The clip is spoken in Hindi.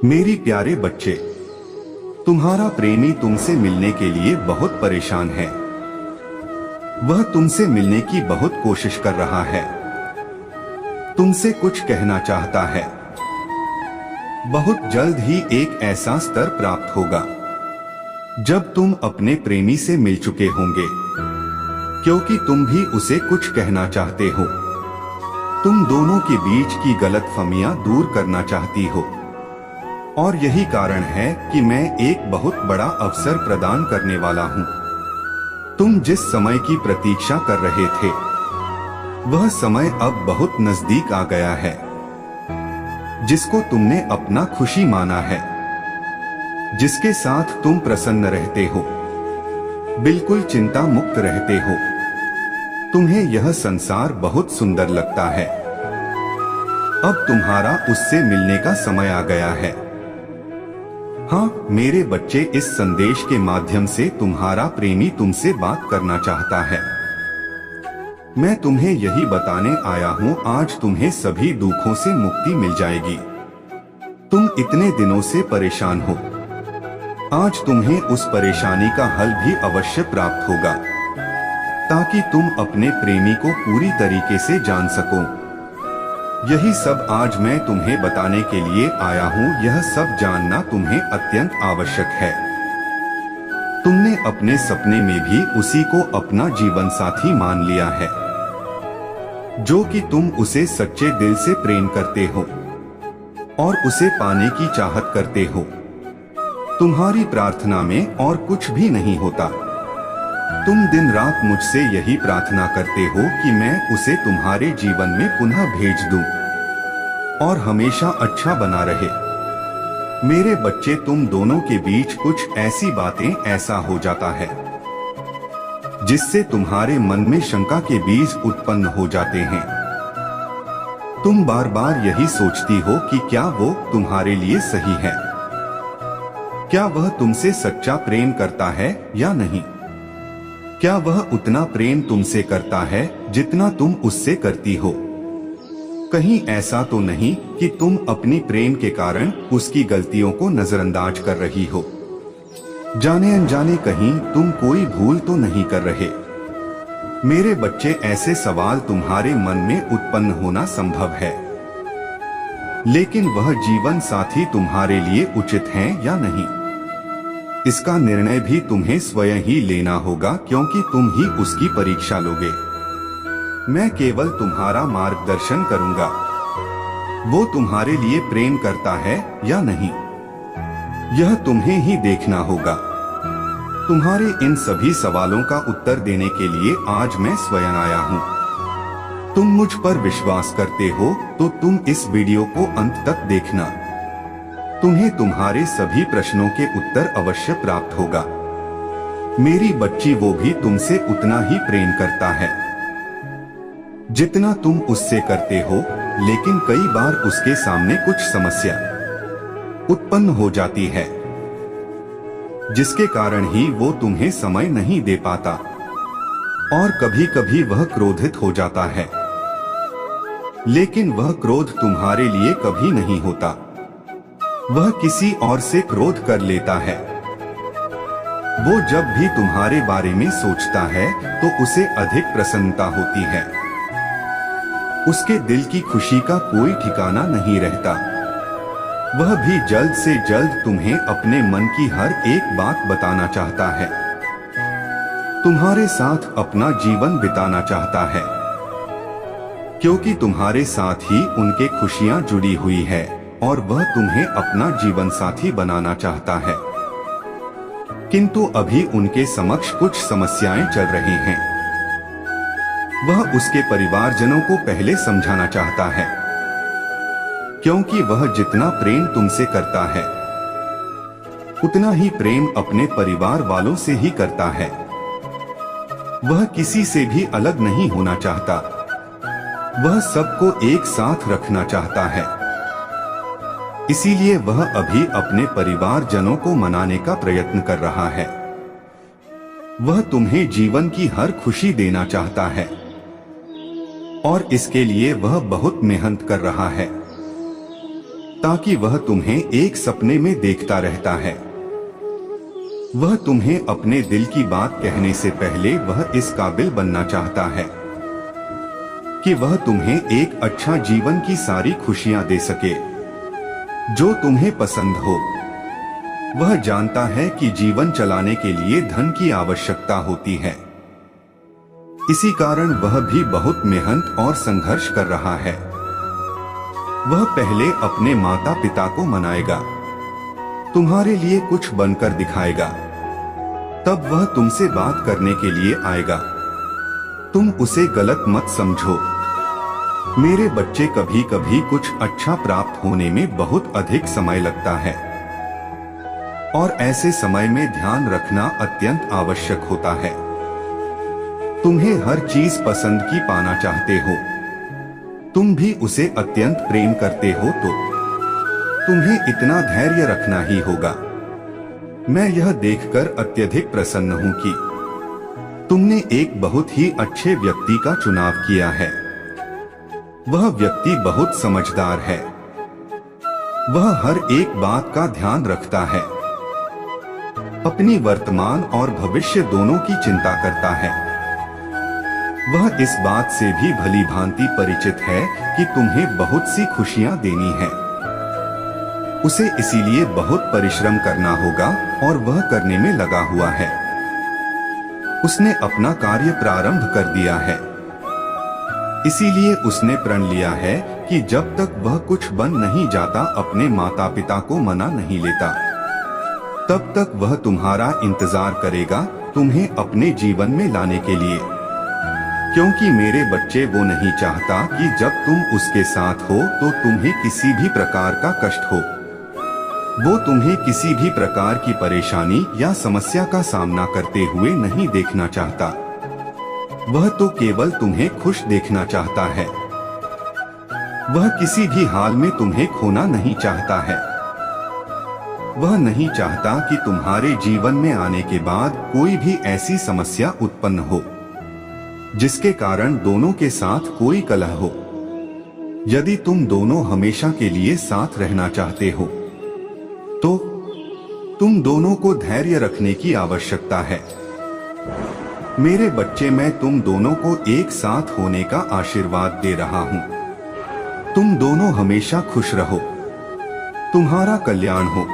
मेरी प्यारे बच्चे, तुम्हारा प्रेमी तुमसे मिलने के लिए बहुत परेशान है। वह तुमसे मिलने की बहुत कोशिश कर रहा है, तुमसे कुछ कहना चाहता है। बहुत जल्द ही एक ऐसा स्तर प्राप्त होगा जब तुम अपने प्रेमी से मिल चुके होंगे, क्योंकि तुम भी उसे कुछ कहना चाहते हो। तुम दोनों के बीच की गलतफहमियां दूर करना चाहती हो, और यही कारण है कि मैं एक बहुत बड़ा अवसर प्रदान करने वाला हूं। तुम जिस समय की प्रतीक्षा कर रहे थे, वह समय अब बहुत नजदीक आ गया है, जिसको तुमने अपना खुशी माना है, जिसके साथ तुम प्रसन्न रहते हो, बिल्कुल चिंता मुक्त रहते हो। तुम्हें यह संसार बहुत सुंदर लगता है। अब तुम्हारा उससे मिलने का समय आ गया है। हाँ मेरे बच्चे, इस संदेश के माध्यम से तुम्हारा प्रेमी तुमसे बात करना चाहता है। मैं तुम्हें यही बताने आया हूँ, आज तुम्हें सभी दुखों से मुक्ति मिल जाएगी। तुम इतने दिनों से परेशान हो, आज तुम्हें उस परेशानी का हल भी अवश्य प्राप्त होगा, ताकि तुम अपने प्रेमी को पूरी तरीके से जान सको। यही सब आज मैं तुम्हें बताने के लिए आया हूँ। यह सब जानना तुम्हें अत्यंत आवश्यक है। तुमने अपने सपने में भी उसी को अपना जीवन साथी मान लिया है, जो कि तुम उसे सच्चे दिल से प्रेम करते हो और उसे पाने की चाहत करते हो। तुम्हारी प्रार्थना में और कुछ भी नहीं होता। तुम दिन रात मुझसे यही प्रार्थना करते हो कि मैं उसे तुम्हारे जीवन में पुनः भेज दूं और हमेशा अच्छा बना रहे। मेरे बच्चे, तुम दोनों के बीच कुछ ऐसी बातें ऐसा हो जाता है जिससे तुम्हारे मन में शंका के बीज उत्पन्न हो जाते हैं। तुम बार बार यही सोचती हो कि क्या वो तुम्हारे लिए सही है, क्या वह तुमसे सच्चा प्रेम करता है या नहीं, क्या वह उतना प्रेम तुमसे करता है जितना तुम उससे करती हो। कहीं ऐसा तो नहीं कि तुम अपनी प्रेम के कारण उसकी गलतियों को नजरअंदाज कर रही हो। जाने अनजाने कहीं तुम कोई भूल तो नहीं कर रहे। मेरे बच्चे, ऐसे सवाल तुम्हारे मन में उत्पन्न होना संभव है, लेकिन वह जीवन साथी तुम्हारे लिए उचित है या नहीं, इसका निर्णय भी तुम्हें स्वयं ही लेना होगा, क्योंकि तुम ही उसकी परीक्षा लोगे। मैं केवल तुम्हारा मार्गदर्शन करूंगा। वो तुम्हारे लिए प्रेम करता है या नहीं, यह तुम्हें ही देखना होगा। तुम्हारे इन सभी सवालों का उत्तर देने के लिए आज मैं स्वयं आया हूँ। तुम मुझ पर विश्वास करते हो तो तुम इस वीडियो को अंत तक देखना। तुम्हें तुम्हारे सभी प्रश्नों के उत्तर अवश्य प्राप्त होगा। मेरी बच्ची, वो भी तुमसे उतना ही प्रेम करता है जितना तुम उससे करते हो, लेकिन कई बार उसके सामने कुछ समस्या उत्पन्न हो जाती है, जिसके कारण ही वो तुम्हें समय नहीं दे पाता, और कभी कभी वह क्रोधित हो जाता है। लेकिन वह क्रोध तुम्हारे लिए कभी नहीं होता, वह किसी और से क्रोध कर लेता है। वो जब भी तुम्हारे बारे में सोचता है तो उसे अधिक प्रसन्नता होती है। उसके दिल की खुशी का कोई ठिकाना नहीं रहता। वह भी जल्द से जल्द तुम्हें अपने मन की हर एक बात बताना चाहता है, तुम्हारे साथ अपना जीवन बिताना चाहता है, क्योंकि तुम्हारे साथ ही उनके खुशियां जुड़ी हुई है और वह तुम्हें अपना जीवन साथी बनाना चाहता है। किंतु अभी उनके समक्ष कुछ समस्याएं चल रही हैं। वह उसके परिवारजनों को पहले समझाना चाहता है, क्योंकि वह जितना प्रेम तुमसे करता है, उतना ही प्रेम अपने परिवार वालों से ही करता है। वह किसी से भी अलग नहीं होना चाहता। वह सबको एक साथ रखना चाहता है। इसीलिए वह अभी अपने परिवारजनों को मनाने का प्रयत्न कर रहा है। वह तुम्हें जीवन की हर खुशी देना चाहता है, और इसके लिए वह बहुत मेहनत कर रहा है, ताकि वह तुम्हें एक सपने में देखता रहता है। वह तुम्हें अपने दिल की बात कहने से पहले वह इस काबिल बनना चाहता है कि वह तुम्हें एक अच्छा जीवन की सारी खुशियां दे सके जो तुम्हें पसंद हो। वह जानता है कि जीवन चलाने के लिए धन की आवश्यकता होती है, इसी कारण वह भी बहुत मेहनत और संघर्ष कर रहा है। वह पहले अपने माता पिता को मनाएगा, तुम्हारे लिए कुछ बनकर दिखाएगा, तब वह तुमसे बात करने के लिए आएगा। तुम उसे गलत मत समझो। मेरे बच्चे, कभी कभी कुछ अच्छा प्राप्त होने में बहुत अधिक समय लगता है और ऐसे समय में ध्यान रखना अत्यंत आवश्यक होता है। तुम्हें हर चीज पसंद की पाना चाहते हो, तुम भी उसे अत्यंत प्रेम करते हो, तो तुम्हें इतना धैर्य रखना ही होगा। मैं यह देखकर अत्यधिक प्रसन्न हूं कि तुमने एक बहुत ही अच्छे व्यक्ति का चुनाव किया है। वह व्यक्ति बहुत समझदार है। वह हर एक बात का ध्यान रखता है, अपनी वर्तमान और भविष्य दोनों की चिंता करता है। वह इस बात से भी भली भांति परिचित है कि तुम्हें बहुत सी खुशियां देनी है। उसे इसीलिए बहुत परिश्रम करना होगा और वह करने में लगा हुआ है। उसने अपना कार्य प्रारंभ कर दिया है, इसीलिए उसने प्रण लिया है कि जब तक वह कुछ बन नहीं जाता, अपने माता पिता को मना नहीं लेता, तब तक वह तुम्हारा इंतजार करेगा तुम्हें अपने जीवन में लाने के लिए। क्योंकि मेरे बच्चे, वो नहीं चाहता कि जब तुम उसके साथ हो तो तुम्हें किसी भी प्रकार का कष्ट हो। वो तुम्हें किसी भी प्रकार की परेशानी या समस्या का सामना करते हुए नहीं देखना चाहता। वह तो केवल तुम्हें खुश देखना चाहता है। वह किसी भी हाल में तुम्हें खोना नहीं चाहता है। वह नहीं चाहता कि तुम्हारे जीवन में आने के बाद कोई भी ऐसी समस्या उत्पन्न हो जिसके कारण दोनों के साथ कोई कलह हो। यदि तुम दोनों हमेशा के लिए साथ रहना चाहते हो तो तुम दोनों को धैर्य रखने की आवश्यकता है। मेरे बच्चे, मैं तुम दोनों को एक साथ होने का आशीर्वाद दे रहा हूं। तुम दोनों हमेशा खुश रहो, तुम्हारा कल्याण हो।